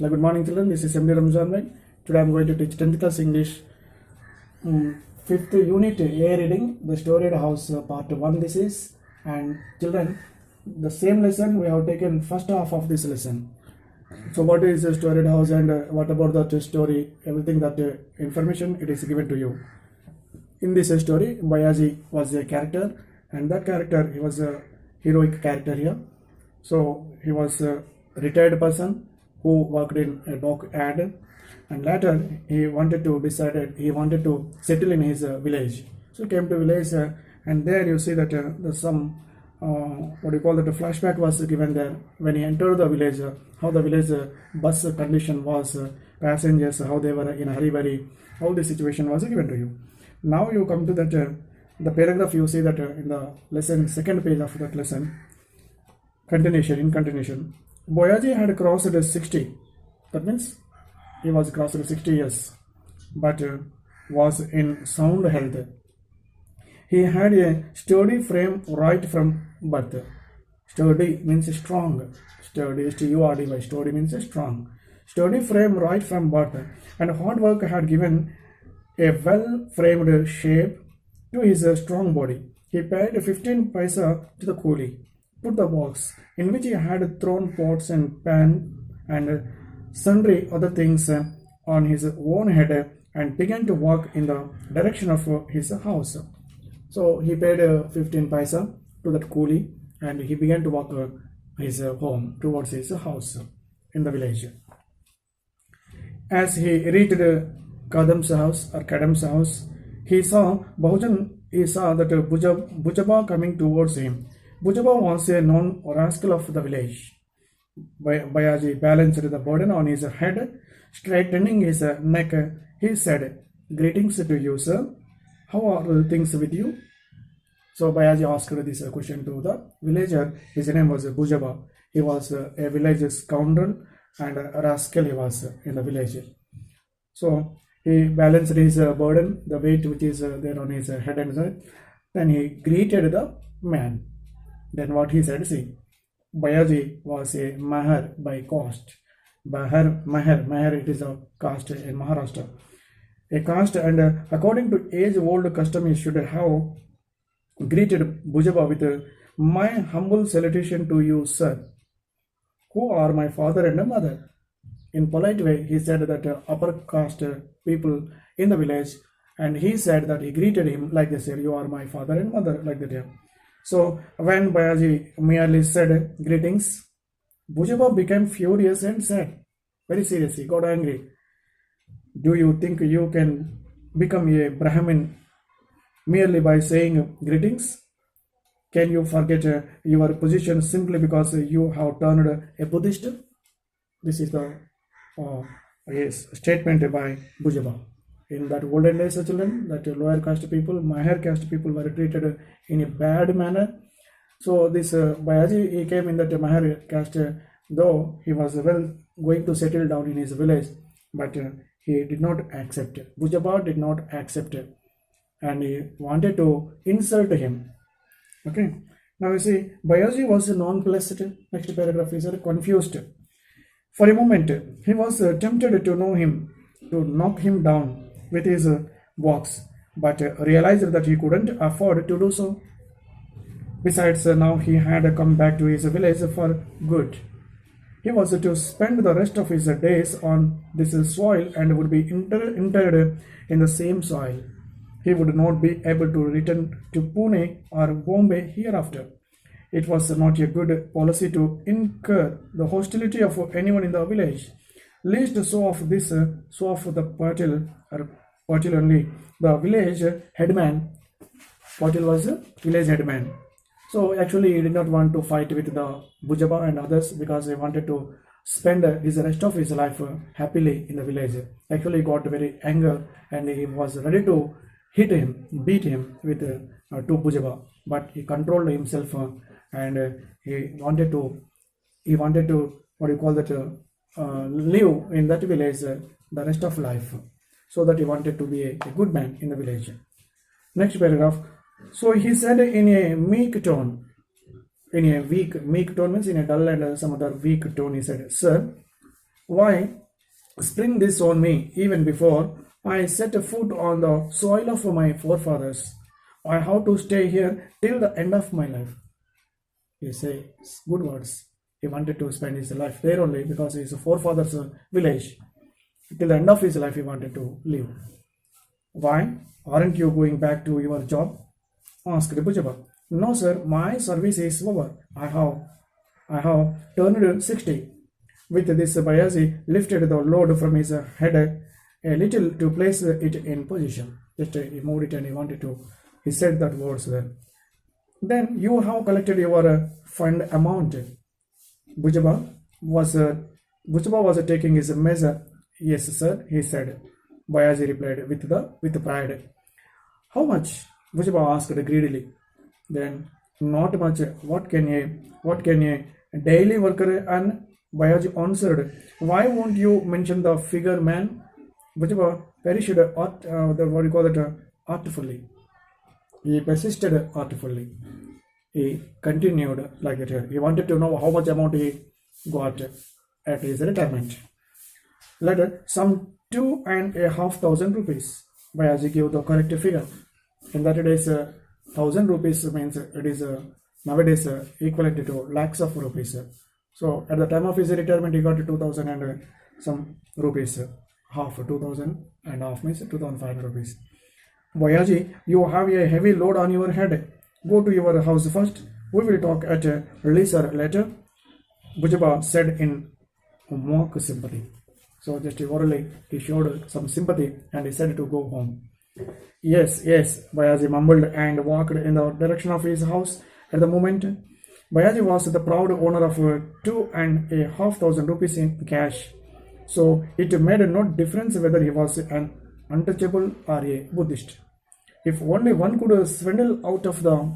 Good morning, children. This is MD Ramzan. Today I am going to teach 10th class English, 5th unit A reading, the Storeyed House part 1 this is. And children, the same lesson we have taken first half of this lesson. So what is a Storeyed House and what about that story, everything that information it is given to you. In this story, Bayaji was a character, and that character, he was a heroic character here. So he was a retired person who worked in a dog ad, and later he wanted to settle in his village. So he came to village, and there you see that there's some the flashback was given there when he entered the village, how the village bus condition was, passengers, how they were in a hurry, all the situation was given to you. Now you come to that the paragraph, you see that in the lesson, second page of that lesson, continuation. Boyaji had crossed 60. That means he was crossed 60 years, but was in sound health. He had a sturdy frame right from birth. Sturdy means strong. Sturdy, S-T-U-R-D-Y. Sturdy means strong. Sturdy frame right from birth, and hard work had given a well-framed shape to his strong body. He paid 15 paisa to the coolie, put the box in which he had thrown pots and pan and sundry other things on his own head, and began to walk in the direction of his house. So he paid 15 paisa to that coolie, and he began to walk his home towards his house in the village. As he reached Kadam's house, he saw that Bujaba coming towards him. Bujaba was a known rascal of the village. Bayaji balanced the burden on his head, straightening his neck. He said, "Greetings to you, sir. How are things with you?" So Bayaji asked this question to the villager. His name was Bujaba. He was a village scoundrel and a rascal he was in the village. So he balanced his burden, the weight which is there on his head and side. Then he greeted the man. Then what he said, see, Bayaji was a Mahar by caste. Mahar, it is a caste in Maharashtra. A caste, and according to age-old custom, he should have greeted Bujaba with "My humble salutation to you, sir, who are my father and mother." In polite way, he said that upper caste people in the village, and he said that he greeted him like this, "You are my father and mother," like that. So when Bayaji merely said greetings, Bujaba became furious and said, very seriously, got angry, "Do you think you can become a Brahmin merely by saying greetings? Can you forget your position simply because you have turned a Buddhist?" This is the statement by Bujaba. In that olden days, children, that lower caste people, Mahar caste people were treated in a bad manner. So this Bayaji, he came in that Mahar caste, though he was going to settle down in his village, but he did not accept. Bujaba did not accept, and he wanted to insult him. Okay. Now you see, Bayaji was nonplussed. Next paragraph is confused. For a moment, he was tempted to knock him down with his box, but realized that he couldn't afford to do so. Besides, now he had come back to his village for good. He was to spend the rest of his days on this soil and would be interred in the same soil. He would not be able to return to Pune or Bombay hereafter. It was not a good policy to incur the hostility of anyone in the village, least so of the Patil only, the village headman. Patil was a village headman. So actually he did not want to fight with the Bujaba and others because he wanted to spend his rest of his life happily in the village. Actually he got very angry and he was ready to beat him with to Bujaba, but he controlled himself and he wanted to live in that village the rest of life, so that he wanted to be a good man in the village. Next paragraph. So he said in a meek tone, meek tone means in a dull and some other weak tone, he said, "Sir, Why spring this on me even before I set a foot on the soil of my forefathers? I have to stay here till the end of my life. He says good words. He wanted to spend his life there only because his forefathers' village. Till the end of his life, he wanted to live. Why? Aren't you going back to your job? Asked Bujaba. No, sir, my service is over. I have turned 60. With this, Bayazi lifted the load from his head a little to place it in position. Just he moved it and he wanted to. He said that words there. Then you have collected your fund amount. Bujaba was taking his measure. Yes, sir, he said. Bayazi replied with pride. How much? Bujaba asked greedily. Then, not much. What can a daily worker earn? Bayaji answered. Why won't you mention the figure, man? Bujaba perished artfully. He persisted artfully. He continued like that. He wanted to know how much amount he got at his retirement. Later, some 2,500 rupees. Bayaji gave the correct figure. In that days, 1,000 rupees means it is nowadays equivalent to lakhs of rupees. So at the time of his retirement, he got 2,000 and some rupees. Half 2,000 and half means 2,500 rupees. Bayaji, you have a heavy load on your head. Go to your house first. We will talk at leisure later. Bujaba said in mock sympathy. So just orally he showed some sympathy and he said to go home. Yes, Bayaji mumbled and walked in the direction of his house. At the moment, Bayaji was the proud owner of 2,500 rupees in cash. So it made no difference whether he was an untouchable or a Buddhist. If only one could swindle out of the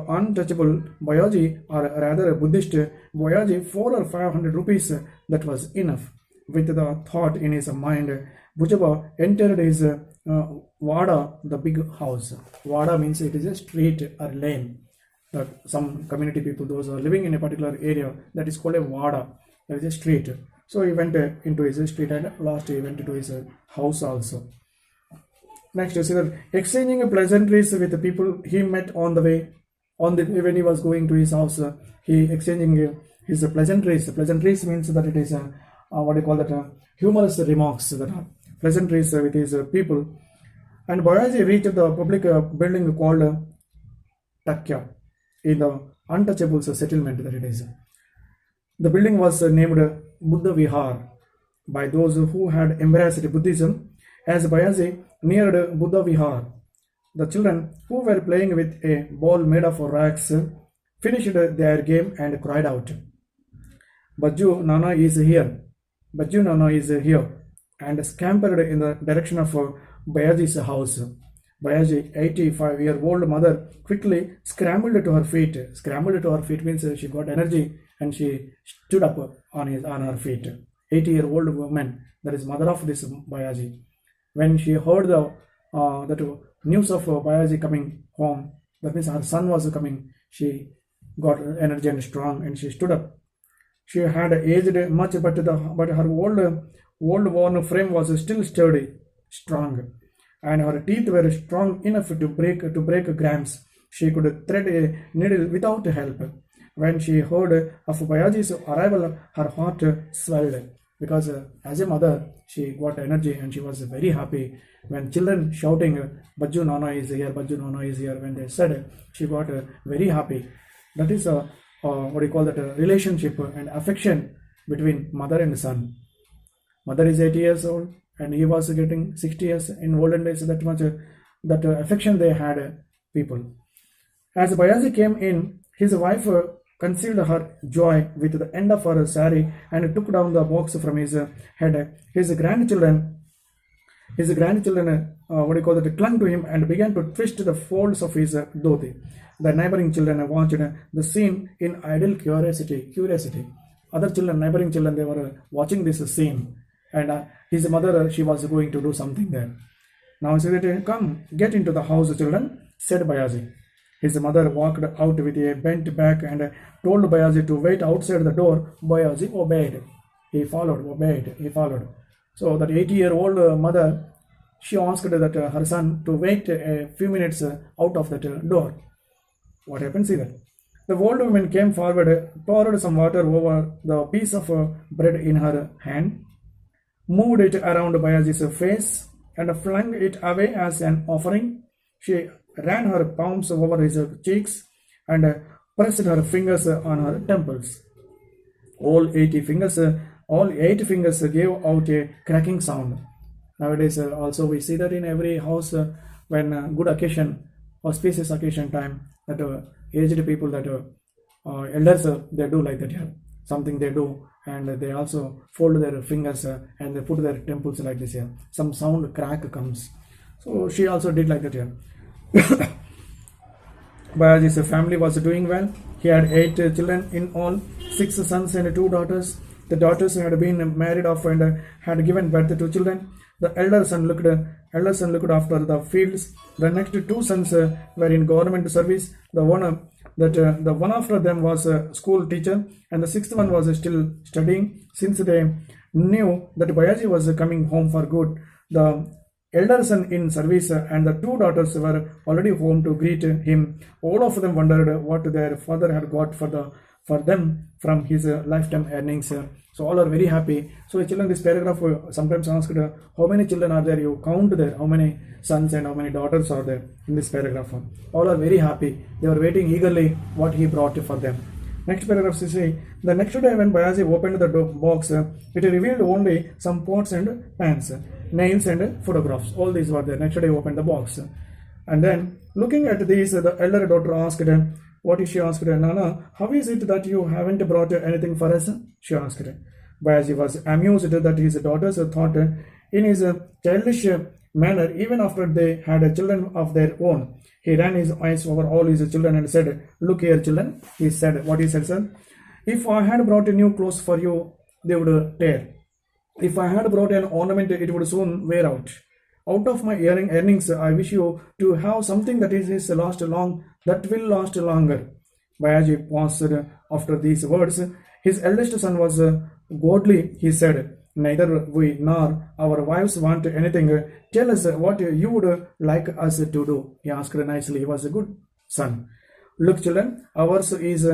untouchable Bayaji, or rather a Buddhist Bayaji, 400 or 500 rupees, that was enough. With the thought in his mind, Bujaba entered his Wada, the big house. Wada means it is a street or lane. That some community people, those who are living in a particular area, that is called a Wada. That is a street. So he went into his street and last he went into his house also. Next, you see that exchanging pleasantries with the people he met on the way, when he was going to his house, he exchanging his pleasantries. Pleasantries means that it is humorous remarks, that are pleasantries with his people. And Bayaji reached the public building called Takya in the untouchables settlement, that it is. The building was named Buddha Vihar by those who had embraced Buddhism. As Bayaji neared Buddha Vihar, the children who were playing with a ball made of rags finished their game and cried out, Bajju Nana is here! Bajju Nana is here! And scampered in the direction of Bayaji's house. Bayaji, 85-year-old mother, quickly scrambled to her feet. Scrambled to her feet means she got energy and she stood up on her feet. 80-year-old woman, that is mother of this Bayaji. When she heard that news of Bayaji coming home, that means her son was coming, she got energy and strong and she stood up. She had aged much, but her old worn frame was still sturdy, strong, and her teeth were strong enough to break grams. She could thread a needle without help. When she heard of Bayaji's arrival, her heart swelled, because as a mother, she got energy and she was very happy. When children shouting, Bajju Nana is here, Bajju Nana is here, when they said, she got very happy. That is a relationship and affection between mother and son. Mother is 80 years old and he was getting 60 years. In olden days, that much that affection they had people. As Bayaji came in, his wife concealed her joy with the end of her sari and took down the box from his head. His grandchildren clung to him and began to twist the folds of his dhoti. The neighboring children watched the scene in idle curiosity. Other children, neighboring children, they were watching this scene, and his mother, she was going to do something there. Now he said, come, get into the house, children, said Bayaji. His mother walked out with a bent back and told Bayaji to wait outside the door. Bayaji obeyed. He followed. So that 80-year-old mother, she asked that her son to wait a few minutes out of that door. What happened? See that. The old woman came forward, poured some water over the piece of bread in her hand, moved it around Bayaji's face, and flung it away as an offering. She ran her palms over his cheeks and pressed her fingers on her temples. All 8 fingers gave out a cracking sound. Nowadays, also we see that in every house when good occasion, auspicious occasion time, that aged people, that elders, they do like that here. Something they do, and they also fold their fingers and they put their temples like this here. Some sound crack comes. So she also did like that here. Bayaji's family was doing well. He had 8 children in all, 6 sons and 2 daughters. The daughters had been married off and had given birth to children. The elder son looked after the fields. The next 2 sons were in government service. The one after them was a school teacher, and the 6th one was still studying. Since they knew that Bayaji was coming home for good, the elder son in service and the 2 daughters were already home to greet him. All of them wondered what their father had got for them from his lifetime earnings. So all are very happy. So children, this paragraph sometimes asked, how many children are there? You count there, how many sons and how many daughters are there in this paragraph. All are very happy. They were waiting eagerly what he brought for them. Next paragraph says, the next day when Bayaji opened the box, it revealed only some pots and pans, nails and photographs. All these were there. Next day he opened the box. And then looking at these, the elder daughter asked, what is she asked? Nana, how is it that you haven't brought anything for us? She asked. Bayaji was amused that his daughters thought in his childish manner, even after they had children of their own. He ran his eyes over all his children and said, look here, children. He said, what he said, sir? If I had brought new clothes for you, they would tear. If I had brought an ornament, it would soon wear out. Out of my earnings, I wish you to have something that will last longer. Bayaji paused after these words. His eldest son was godly. He said, neither we nor our wives want anything. Tell us what you would like us to do. He asked nicely. He was a good son. Look, children, ours is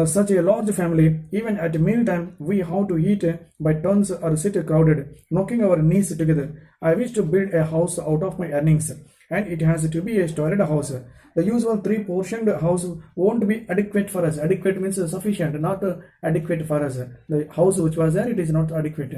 such a large family. Even at mealtime, we have to eat by turns or sit crowded, knocking our knees together. I wish to build a house out of my earnings, and it has to be a storeyed house. The usual 3-portioned house won't be adequate for us. Adequate means sufficient, not adequate for us. The house which was there, it is not adequate.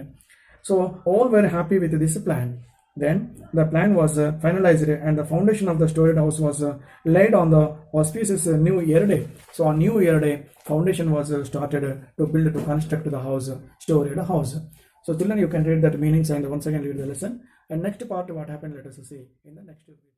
So all were happy with this plan. Then the plan was finalized and the foundation of the storeyed house was laid on the auspicious New Year Day. So on New Year Day, foundation was started to construct the house, storeyed house. So children, you can read that meanings and once again read the lesson. And next part, what happened, let us see in the next video.